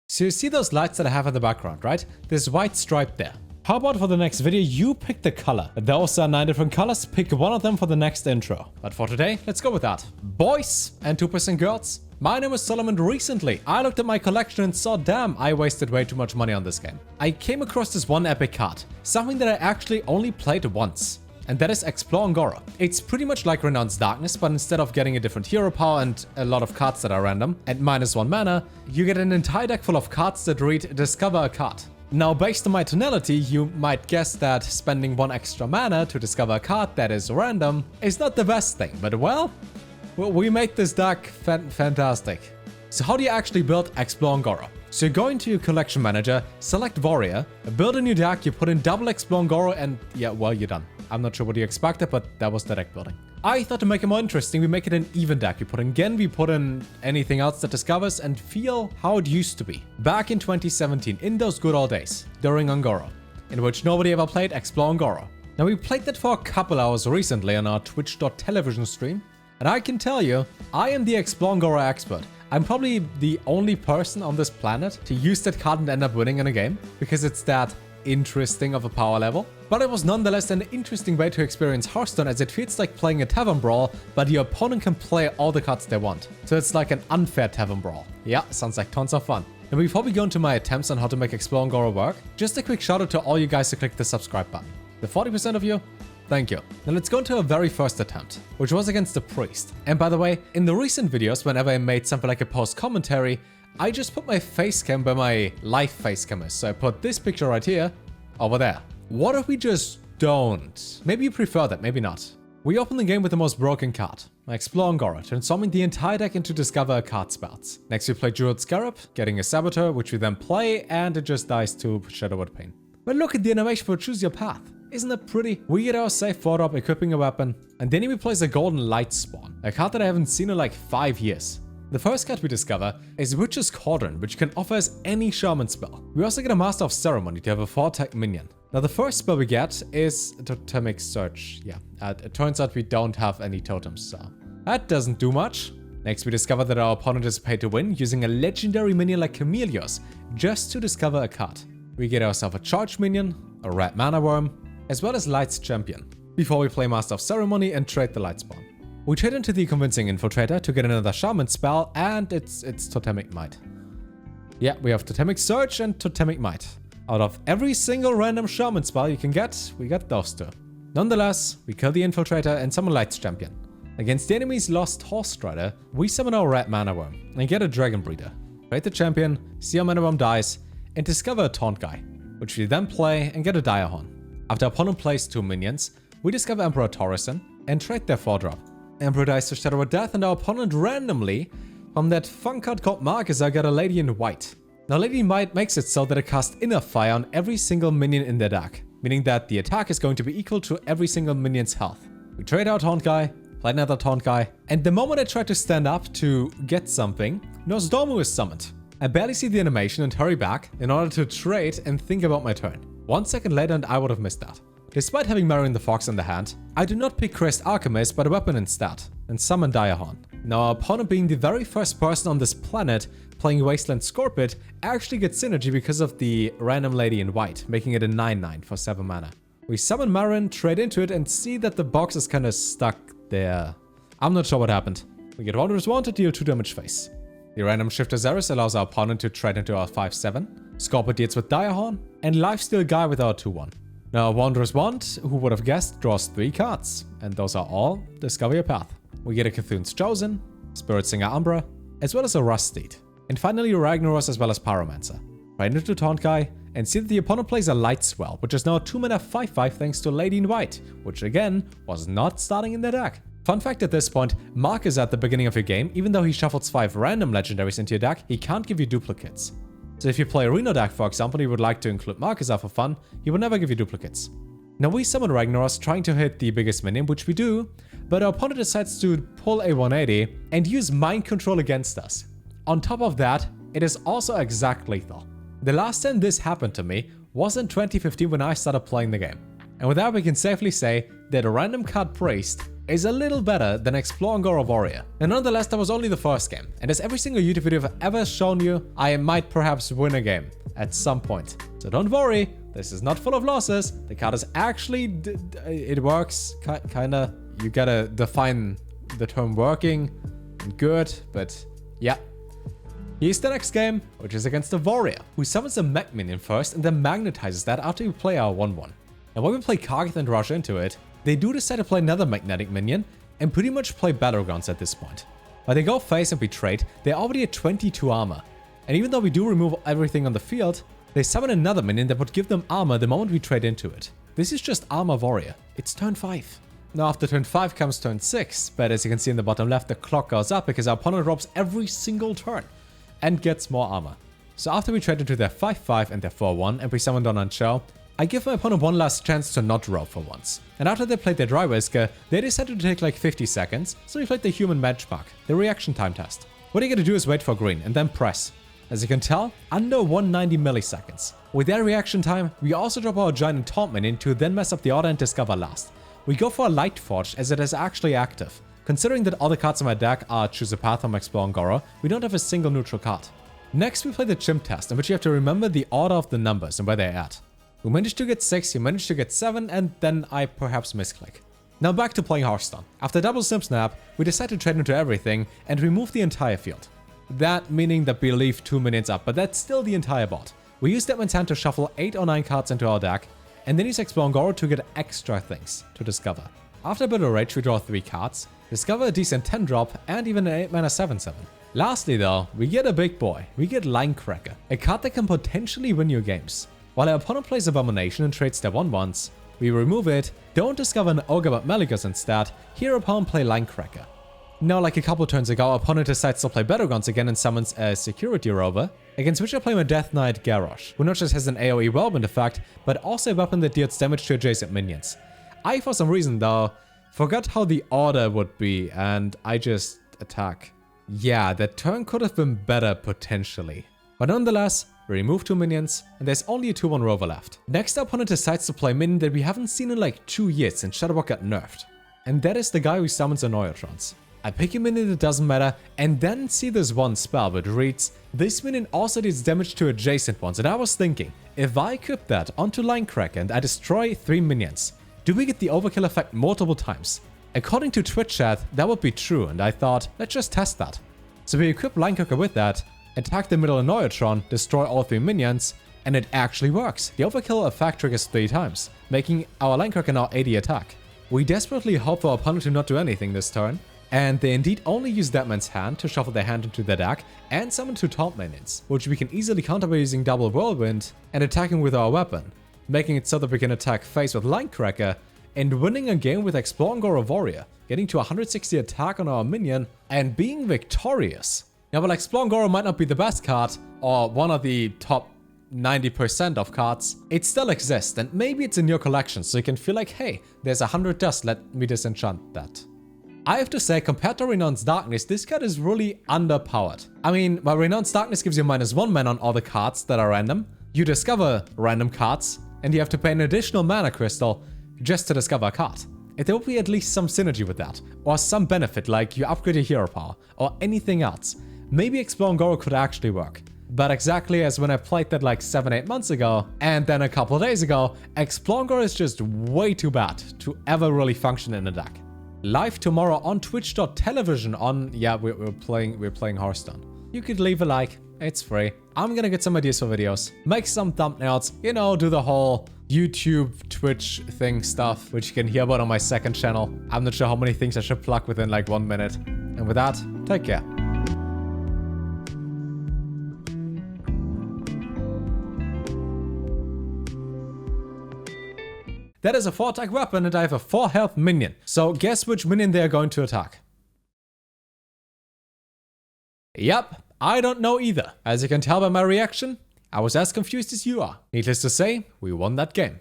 So you see those lights that I have in the background, right? This white stripe there. How about for the next video, you pick the color. Those are 9 different colors, pick one of them for the next intro. But for today, let's go with that. Boys and 2% girls, my name is Solem, and recently I looked at my collection and saw, damn, I wasted way too much money on this game. I came across this one epic card, something that I actually only played once. And that is Explore Ungoro. It's pretty much like Renowned Darkness, but instead of getting a different hero power and a lot of cards that are random and -1 mana, you get an entire deck full of cards that read Discover a Card. Now, based on my tonality, you might guess that spending 1 extra mana to discover a card that is random is not the best thing, but well, we made this deck fantastic. So how do you actually build Explore Ungoro? So you go into your collection manager, select Warrior, build a new deck, you put in double Explore Ungoro, and yeah, well, you're done. I'm not sure what you expected, but that was the deck building. I thought to make it more interesting, we make it an even deck. We put in Gen, we put in anything else that discovers, and feel how it used to be. Back in 2017, in those good old days, during Ungoro, in which nobody ever played Explore Ungoro. Now, we played that for a couple hours recently on our Twitch.television stream, and I can tell you, I am the Explore Ungoro expert. I'm probably the only person on this planet to use that card and end up winning in a game, because it's that interesting of a power level. But it was nonetheless an interesting way to experience Hearthstone, as it feels like playing a tavern brawl, but your opponent can play all the cards they want. So it's like an unfair tavern brawl. Yeah, sounds like tons of fun. And before we go into my attempts on how to make Explore Ungoro work, just a quick shout out to all you guys who clicked the subscribe button. The 40% of you, thank you. Now let's go into our very first attempt, which was against the priest. And by the way, in the recent videos, whenever I made something like a post commentary, I just put my face cam where my live face cam is. So I put this picture right here, over there. What if we just don't? Maybe you prefer that, maybe not. We open the game with the most broken card, Explore Ungoro, transforming the entire deck into Discover a Card spells. Next we play Jeweled Scarab, getting a Saboteur, which we then play, and it just dies to Shadowwood Pain. But look at the animation for Choose Your Path. Isn't that pretty? We get our safe 4-drop, equipping a weapon, and then we place a Golden Light Spawn, a card that I haven't seen in like 5 years. The first card we discover is Witch's Cauldron, which can offer us any shaman spell. We also get a Master of Ceremony to have a 4-tech minion. Now the first spell we get is Totemic Search. Yeah, it turns out we don't have any totems, so that doesn't do much. Next we discover that our opponent is paid to win using a legendary minion like Chameleos just to discover a card. We get ourselves a Charge minion, a Red Mana Worm, as well as Light's Champion, before we play Master of Ceremony and trade the Light Spawn. We trade into the Convincing Infiltrator to get another Shaman spell, and it's Totemic Might. Yeah, we have Totemic Search and Totemic Might. Out of every single random Shaman spell you can get, we got those two. Nonetheless, we kill the Infiltrator and summon Light's Champion. Against the enemy's Lost Horse Rider, we summon our Red Mana Worm and get a Dragon Breeder. Trade the Champion, see our Mana Worm dies, and discover a Taunt Guy, which we then play and get a Dire Horn. After our opponent plays 2 minions, we discover Emperor Torison and trade their 4-drop. Emperor dies to Shadow of Death, and our opponent randomly, from that fun card called Marcus, got a Lady in White. Now Lady in White makes it so that it casts Inner Fire on every single minion in their deck, meaning that the attack is going to be equal to every single minion's health. We trade our Taunt Guy, play another Taunt Guy, and the moment I try to stand up to get something, Nosdormu is summoned. I barely see the animation and hurry back in order to trade and think about my turn. 1 second later and I would have missed that. Despite having Marion the Fox in the hand, I do not pick Crest Alchemist but a weapon instead, and summon Direhorn. Now our opponent, being the very first person on this planet playing Wasteland Scorpid, actually gets synergy because of the random Lady in White, making it a 9/9 for 7 mana. We summon Marion, trade into it, and see that the box is kinda stuck there. I'm not sure what happened. We get Wanderer's Wand to deal 2 damage face. The random Shifter Xeris allows our opponent to trade into our 5/7, Scorpid deals with Direhorn, and Lifesteal Guy with our 2/1. Now, Wanderer's Wand, who would have guessed, draws 3 cards, and those are all Discover Your Path. We get a Cthulhu's Chosen, Spirit Singer Umbra, as well as a Rust Steed, and finally Ragnaros as well as Pyromancer. Right into Taunt Guy, and see that the opponent plays a Light Swell, which is now a 2-mana 5/5 thanks to Lady in White, which again was not starting in their deck. Fun fact at this point, Marcus at the beginning of your game, even though he shuffles 5 random legendaries into your deck, he can't give you duplicates. So if you play a Reno deck, for example, you would like to include Marcus for fun, he will never give you duplicates. Now we summon Ragnaros, trying to hit the biggest minion, which we do, but our opponent decides to pull a 180 and use Mind Control against us. On top of that, it is also exact lethal. The last time this happened to me was in 2015 when I started playing the game. And with that we can safely say that a random card Priest is a little better than Explore Ungoro Warrior. And nonetheless, that was only the first game. And as every single YouTube video I've ever shown you, I might perhaps win a game at some point. So don't worry, this is not full of losses. The card is actually, it works, kinda. You gotta define the term working and good, but yeah. Here's the next game, which is against the Warrior, who summons a Mag minion first and then magnetizes that after we play our 1/1. And when we play Karth and rush into it, they do decide to play another magnetic minion and pretty much play Battlegrounds at this point. When they go face and we trade, they're already at 22 armor. And even though we do remove everything on the field, they summon another minion that would give them armor the moment we trade into it. This is just Armor Warrior. It's turn 5. Now after turn 5 comes turn 6, but as you can see in the bottom left, the clock goes up because our opponent drops every single turn and gets more armor. So after we trade into their 5/5 and their 4/1 and we summon Don on show, I give my opponent one last chance to not roll for once. And after they played their Dry Whisker, they decided to take like 50 seconds, so we played the Human Benchmark, the reaction time test. What you gotta do is wait for green and then press. As you can tell, under 190 milliseconds. With their reaction time, we also drop our Giant and Taunt minion to then mess up the order and discover last. We go for a Light Forge as it is actually active. Considering that all the cards in my deck are Choose a Path from Explore Ungoro, we don't have a single neutral card. Next we play the Chimp test, in which you have to remember the order of the numbers and where they're at. We managed to get 6, he managed to get 7, and then I perhaps misclick. Now back to playing Hearthstone. After double Snap, we decide to trade into everything and remove the entire field. That meaning that we leave 2 minions up, but that's still the entire board. We use Deadman's Hand to shuffle 8 or 9 cards into our deck, and then use Explore Ungoro to get extra things to discover. After Bitter Rage, we draw 3 cards, discover a decent 10 drop, and even an 8 mana 7/7. Lastly though, we get a big boy. We get Linecracker, a card that can potentially win you games. While our opponent plays Abomination and trades their 1/1s, we remove it, don't discover an Ogre but Malygos instead, here opponent play Linecracker. Now, like a couple turns ago, our opponent decides to play Battlegrounds again and summons a Security Rover, against which I play my Death Knight Garrosh, who not just has an AoE Whirlwind effect, but also a weapon that deals damage to adjacent minions. I, for some reason though, forgot how the order would be, and I just attack. Yeah, that turn could have been better potentially. But nonetheless, we remove 2 minions, and there's only a 2/1 Rover left. Next, our opponent decides to play a minion that we haven't seen in like 2 years since Shadowwalk got nerfed. And that is the guy who summons Annoyatrons. I pick a minion that doesn't matter, and then see this one spell which reads, this minion also deals damage to adjacent ones, and I was thinking, if I equip that onto Linecracker and I destroy 3 minions, do we get the overkill effect multiple times? According to Twitch chat, that would be true, and I thought, let's just test that. So we equip Linecracker with that, attack the middle Annoyatron, destroy all 3 minions, and it actually works. The overkill effect triggers 3 times, making our Linecracker now 80 attack. We desperately hope for our opponent to not do anything this turn, and they indeed only use Deadman's Hand to shuffle their hand into their deck and summon 2 Taunt minions, which we can easily counter by using double Whirlwind and attacking with our weapon, making it so that we can attack face with Linecracker and winning a game with Explore Ungoro Warrior, getting to 160 attack on our minion and being victorious. Now, while Explore Ungoro might not be the best card, or one of the top 90% of cards, it still exists, and maybe it's in your collection, so you can feel like, hey, there's 100 dust, let me disenchant that. I have to say, compared to Renounced Darkness, this card is really underpowered. I mean, while Renounced Darkness gives you -1 mana on all the cards that are random, you discover random cards, and you have to pay an additional mana crystal just to discover a card. If there would be at least some synergy with that, or some benefit like you upgrade your hero power, or anything else, maybe Explore Ungoro could actually work. But exactly as when I played that like 7-8 months ago, and then a couple days ago, Explore Ungoro is just way too bad to ever really function in a deck. Live tomorrow on twitch.tv on, yeah, we're playing Hearthstone. You could leave a like, it's free. I'm gonna get some ideas for videos, make some thumbnails, you know, do the whole YouTube, Twitch thing stuff, which you can hear about on my second channel. I'm not sure how many things I should plug within like 1 minute. And with that, take care. That is a 4-attack weapon and I have a 4 health minion. So guess which minion they are going to attack? Yep, I don't know either. As you can tell by my reaction, I was as confused as you are. Needless to say, we won that game.